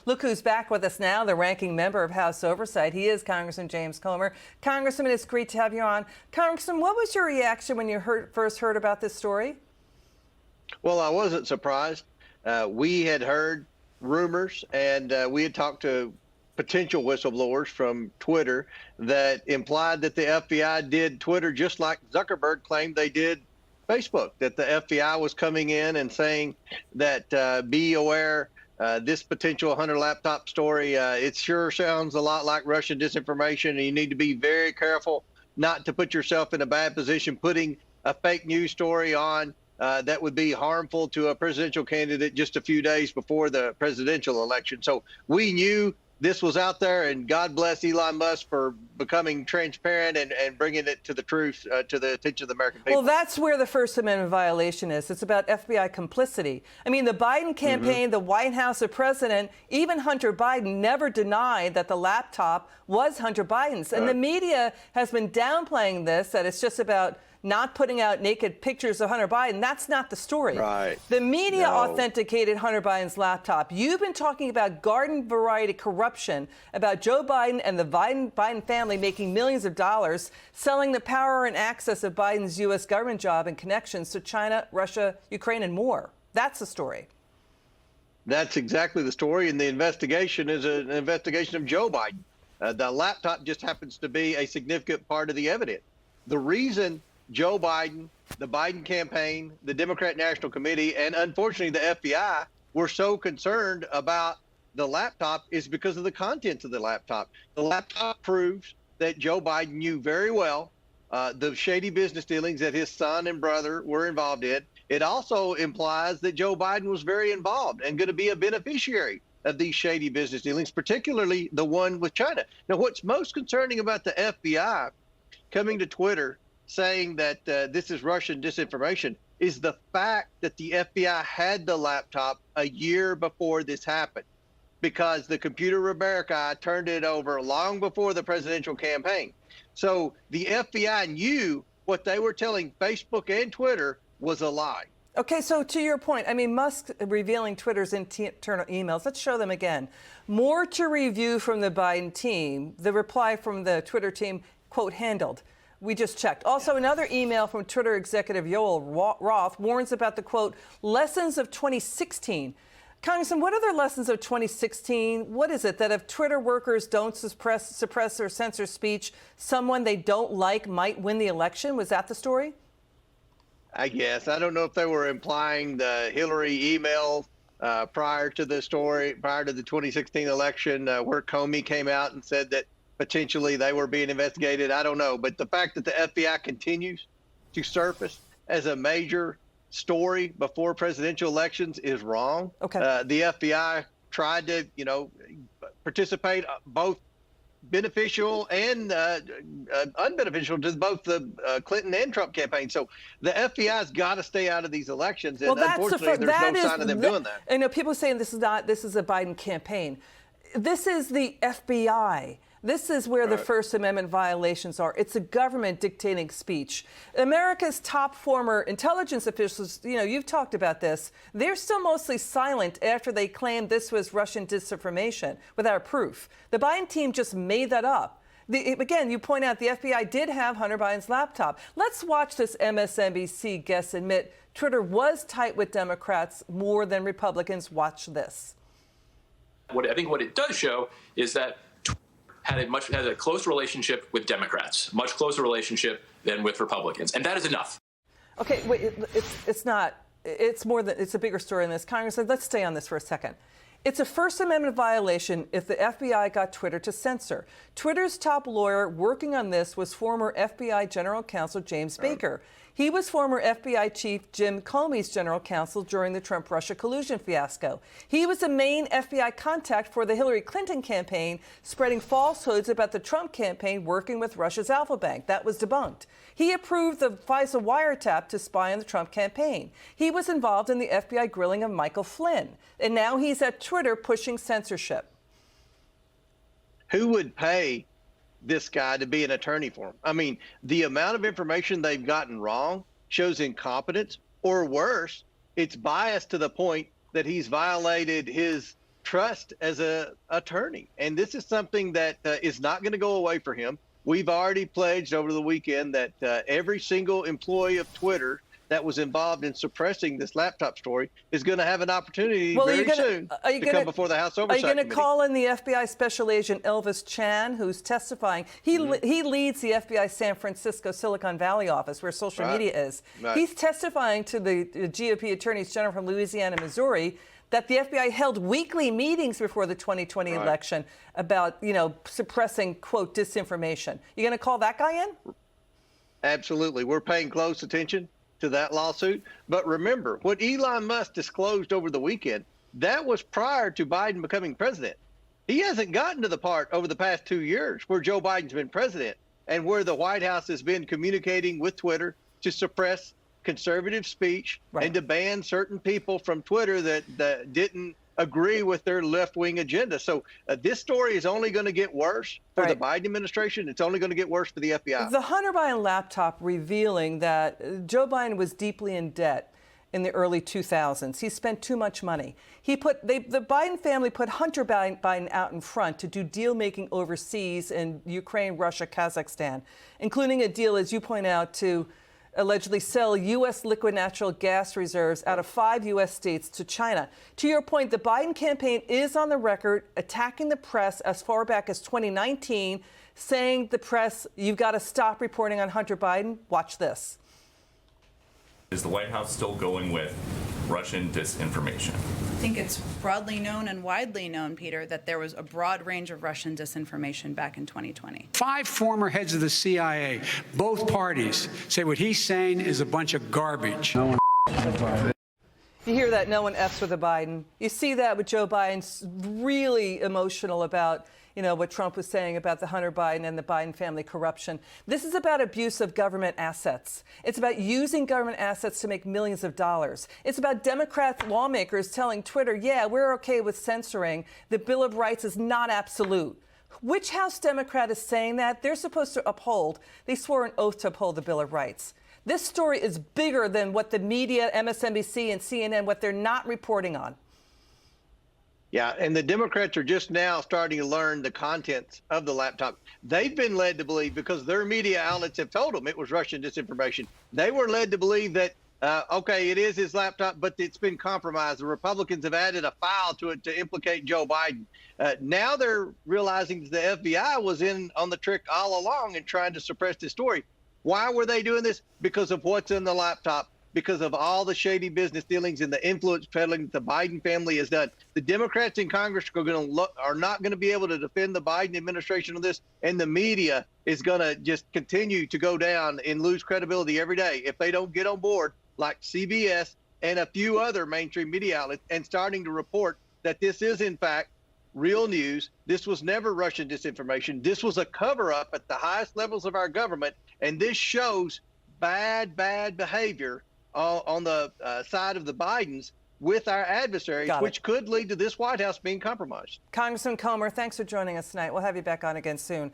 Look who's back with us now, the ranking member of House Oversight. He is Congressman James Comer. Congressman, it's great to have you on. Congressman, what was your reaction when you first heard about this story? Well, I wasn't surprised. We had heard rumors, and we had talked to potential whistleblowers from Twitter that implied that the FBI did Twitter just like Zuckerberg claimed they did Facebook, that the FBI was coming in and saying that be aware, this potential Hunter laptop story, it sure sounds a lot like Russian disinformation, and you need to be very careful not to put yourself in a bad position putting a fake news story on that would be harmful to a presidential candidate just a few days before the presidential election. So we knew this was out there, and God bless Elon Musk for becoming transparent and bringing it to the truth, to the attention of the American people. Well, that's where the First Amendment violation is. It's about FBI complicity. I mean, the Biden campaign, the White House, the president, even Hunter Biden never denied that the laptop was Hunter Biden's. And the media has been downplaying this, that it's just about not putting out naked pictures of Hunter Biden. That's not the story. Right. The media authenticated Hunter Biden's laptop. You've been talking about garden variety corruption, about Joe Biden and the Biden family making millions of dollars, selling the power and access of Biden's U.S. government job and connections to China, Russia, Ukraine, and more. That's the story. That's exactly the story, and the investigation is an investigation of Joe Biden. The laptop just happens to be a significant part of the evidence. The reason Joe Biden, the Biden campaign, the Democrat National Committee, and unfortunately the FBI were so concerned about the laptop is because of the contents of the laptop. The laptop proves that Joe Biden knew very well the shady business dealings that his son and brother were involved in. It also implies that Joe Biden was very involved and going to be a beneficiary of these shady business dealings, particularly the one with China. Now, what's most concerning about the FBI coming to Twitter saying that this is Russian disinformation is the fact that the FBI had the laptop a year before this happened, because the computer repair guy turned it over long before the presidential campaign. So the FBI knew what they were telling Facebook and Twitter was a lie. Okay, so to your point, I mean, Musk revealing Twitter's internal emails. Let's show them again. More to review from the Biden team. The reply from the Twitter team, quote, handled. We just checked. Also, another email from Twitter executive Yoel Roth warns about the, quote, lessons of 2016. Congressman, what are the lessons of 2016? What is it, that if Twitter workers don't suppress or censor speech, someone they don't like might win the election? Was that the story? I guess. I don't know if they were implying the Hillary email prior to the story, prior to the 2016 election, where Comey came out and said that potentially they were being investigated. I don't know. But the fact that the FBI continues to surface as a major story before presidential elections is wrong. Okay. The FBI tried to, participate both beneficial and unbeneficial to both the Clinton and Trump campaign. So the FBI's got to stay out of these elections. And unfortunately, there's no sign of them doing that. I know people are saying this is a Biden campaign. This is the FBI. This is where the First Amendment violations are. It's a government dictating speech. America's top former intelligence officials, you've talked about this, they're still mostly silent after they claimed this was Russian disinformation without proof. The Biden team just made that up. Again, you point out the FBI did have Hunter Biden's laptop. Let's watch this MSNBC guest admit Twitter was tight with Democrats more than Republicans. Watch this. I think what it does show is that had a close relationship with Democrats, much closer relationship than with Republicans, and that is enough. Okay, wait, it's not. It's more than, it's a bigger story than this. Congressman, let's stay on this for a second. It's a First Amendment violation if the FBI got Twitter to censor. Twitter's top lawyer working on this was former FBI General Counsel James Baker. He was former FBI Chief Jim Comey's general counsel during the Trump-Russia collusion fiasco. He was the main FBI contact for the Hillary Clinton campaign, spreading falsehoods about the Trump campaign working with Russia's Alpha Bank. That was debunked. He approved the FISA wiretap to spy on the Trump campaign. He was involved in the FBI grilling of Michael Flynn. And now he's at Twitter pushing censorship. Who would pay this guy to be an attorney for him? I mean, the amount of information they've gotten wrong shows incompetence, or worse, it's biased to the point that he's violated his trust as a attorney. And this is something that is not going to go away for him. We've already pledged over the weekend that every single employee of Twitter that was involved in suppressing this laptop story is going to have an opportunity very soon to come before the House Oversight Committee. Are you going to call in the FBI Special Agent Elvis Chan, who's testifying? He leads the FBI San Francisco Silicon Valley office, where social media is. Right. He's testifying to the GOP attorneys general from Louisiana and Missouri that the FBI held weekly meetings before the 2020 election about, suppressing, quote, disinformation. You going to call that guy in? Absolutely. We're paying close attention to that lawsuit. But remember, what Elon Musk disclosed over the weekend, that was prior to Biden becoming president. He hasn't gotten to the part over the past 2 years where Joe Biden's been president and where the White House has been communicating with Twitter to suppress conservative speech and to ban certain people from Twitter that didn't agree with their left-wing agenda. So this story is only going to get worse for the Biden administration. It's only going to get worse for the FBI. The Hunter Biden laptop revealing that Joe Biden was deeply in debt in the early 2000s. He spent too much money. The Biden family put Hunter Biden out in front to do deal-making overseas in Ukraine, Russia, Kazakhstan, including a deal, as you point out, to allegedly sell U.S. liquid natural gas reserves out of 5 U.S. states to China. To your point, the Biden campaign is on the record attacking the press as far back as 2019, saying the press, you've got to stop reporting on Hunter Biden. Watch this. Is the White House still going with Russian disinformation? I think it's broadly known and widely known, Peter, that there was a broad range of Russian disinformation back in 2020. 5 former heads of the CIA, both parties, say what he's saying is a bunch of garbage. You hear that, no one F's with a Biden. You see that with Joe Biden's really emotional about, what Trump was saying about the Hunter Biden and the Biden family corruption. This is about abuse of government assets. It's about using government assets to make millions of dollars. It's about Democrat lawmakers telling Twitter, yeah, we're okay with censoring. The Bill of Rights is not absolute. Which House Democrat is saying that? They're supposed to uphold. They swore an oath to uphold the Bill of Rights. This story is bigger than what the media, MSNBC and CNN, what they're not reporting on. Yeah, and the Democrats are just now starting to learn the contents of the laptop. They've been led to believe, because their media outlets have told them it was Russian disinformation, they were led to believe that, okay, it is his laptop, but it's been compromised. The Republicans have added a file to it to implicate Joe Biden. Now they're realizing that the FBI was in on the trick all along and trying to suppress this story. Why were they doing this? Because of what's in the laptop, because of all the shady business dealings and the influence peddling that the Biden family has done. The Democrats in Congress are not going to be able to defend the Biden administration on this, and the media is going to just continue to go down and lose credibility every day if they don't get on board, like CBS and a few other mainstream media outlets, and starting to report that this is, in fact, real news. This was never Russian disinformation. This was a cover-up at the highest levels of our government, and this shows bad behavior on the side of the Bidens with our adversaries, which could lead to this White House being compromised. Congressman Comer, thanks for joining us tonight. We'll have you back on again soon.